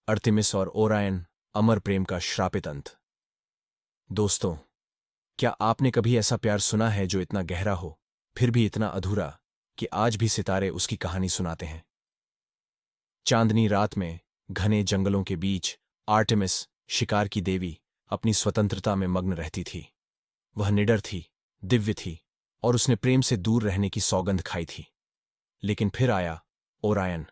अर्तेमिस और ओरायन, अमर प्रेम का श्रापित अंत। दोस्तों, क्या आपने कभी ऐसा प्यार सुना है जो इतना गहरा हो, फिर भी इतना अधूरा कि आज भी सितारे उसकी कहानी सुनाते हैं? चांदनी रात में घने जंगलों के बीच आर्टेमिस, शिकार की देवी, अपनी स्वतंत्रता में मग्न रहती थी। वह निडर थी, दिव्य थी, और उसने प्रेम से दूर रहने की सौगंध खाई थी। लेकिन फिर आया ओरायन,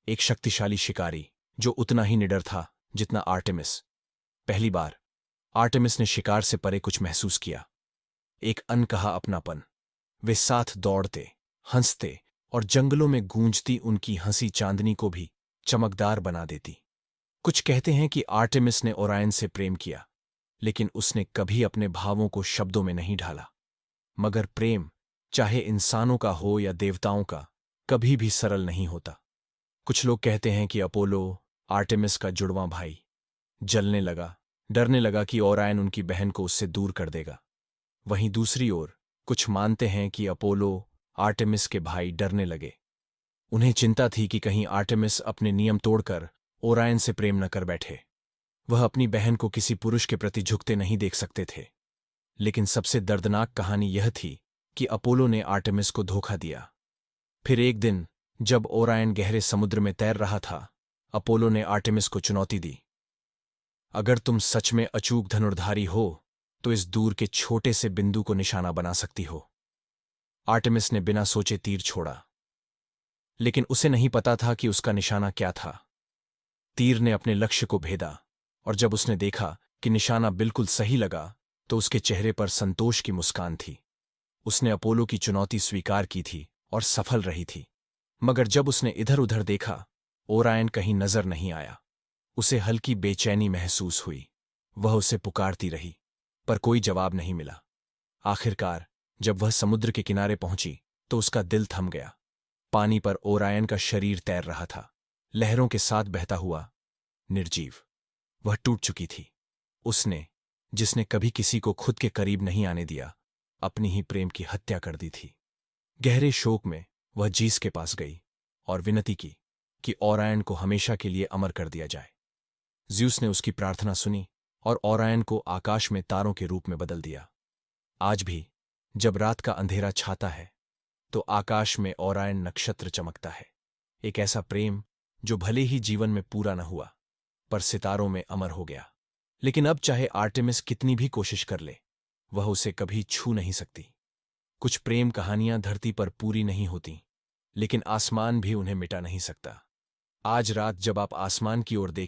एक शक्तिशाली शिकारी जो उतना ही निडर था जितना आर्टेमिस। पहली बार आर्टेमिस ने शिकार से परे कुछ महसूस किया, एक अनकहा अपनापन। वे साथ दौड़ते, हंसते, और जंगलों में गूंजती उनकी हंसी चांदनी को भी चमकदार बना देती। कुछ कहते हैं कि आर्टेमिस ने ओरायन से प्रेम किया, लेकिन उसने कभी अपने भावों को शब्दों में नहीं ढाला। मगर प्रेम, चाहे इंसानों का हो या देवताओं का, कभी भी सरल नहीं होता। कुछ लोग कहते हैं कि अपोलो, आर्टेमिस का जुड़वां भाई, जलने लगा, डरने लगा कि ओरायन उनकी बहन को उससे दूर कर देगा। वहीं दूसरी ओर कुछ मानते हैं कि अपोलो, आर्टेमिस के भाई डरने लगे। उन्हें चिंता थी कि कहीं आर्टेमिस अपने नियम तोड़कर ओरायन से प्रेम न कर बैठे। वह अपनी बहन को किसी पुरुष के प्रति झुकते नहीं देख सकते थे। लेकिन सबसे दर्दनाक कहानी यह थी कि अपोलो ने आर्टेमिस को धोखा दिया। फिर एक दिन, जब ओरायन गहरे समुद्र में तैर रहा था, अपोलो ने आर्टेमिस को चुनौती दी। अगर तुम सच में अचूक धनुर्धारी हो, तो इस दूर के छोटे से बिंदु को निशाना बना सकती हो। आर्टेमिस ने बिना सोचे तीर छोड़ा, लेकिन उसे नहीं पता था कि उसका निशाना क्या था। तीर ने अपने लक्ष्य को भेदा, और जब उसने देखा कि निशाना बिल्कुल सही लगा, तो उसके चेहरे पर संतोष की मुस्कान थी। उसने अपोलो की चुनौती स्वीकार की थी और सफल रही थी। मगर जब उसने इधर उधर देखा, ओरायन कहीं नजर नहीं आया। उसे हल्की बेचैनी महसूस हुई। वह उसे पुकारती रही, पर कोई जवाब नहीं मिला। आखिरकार जब वह समुद्र के किनारे पहुंची, तो उसका दिल थम गया। पानी पर ओरायन का शरीर तैर रहा था, लहरों के साथ बहता हुआ, निर्जीव। वह टूट चुकी थी। उसने, जिसने कभी किसी को खुद के करीब नहीं आने दिया, अपनी ही प्रेम की हत्या कर दी थी। गहरे शोक में वह जीस के पास गई और विनती की कि ओरायन को हमेशा के लिए अमर कर दिया जाए। ज्यूस ने उसकी प्रार्थना सुनी और ओरायन को आकाश में तारों के रूप में बदल दिया। आज भी जब रात का अंधेरा छाता है, तो आकाश में ओरायन नक्षत्र चमकता है। एक ऐसा प्रेम जो भले ही जीवन में पूरा न हुआ, पर सितारों में अमर हो गया। लेकिन अब चाहे आर्टेमिस कितनी भी कोशिश कर ले, वह उसे कभी छू नहीं सकती। कुछ प्रेम कहानियां धरती पर पूरी नहीं होती, लेकिन आसमान भी उन्हें मिटा नहीं सकता। आज रात जब आप आसमान की ओर देख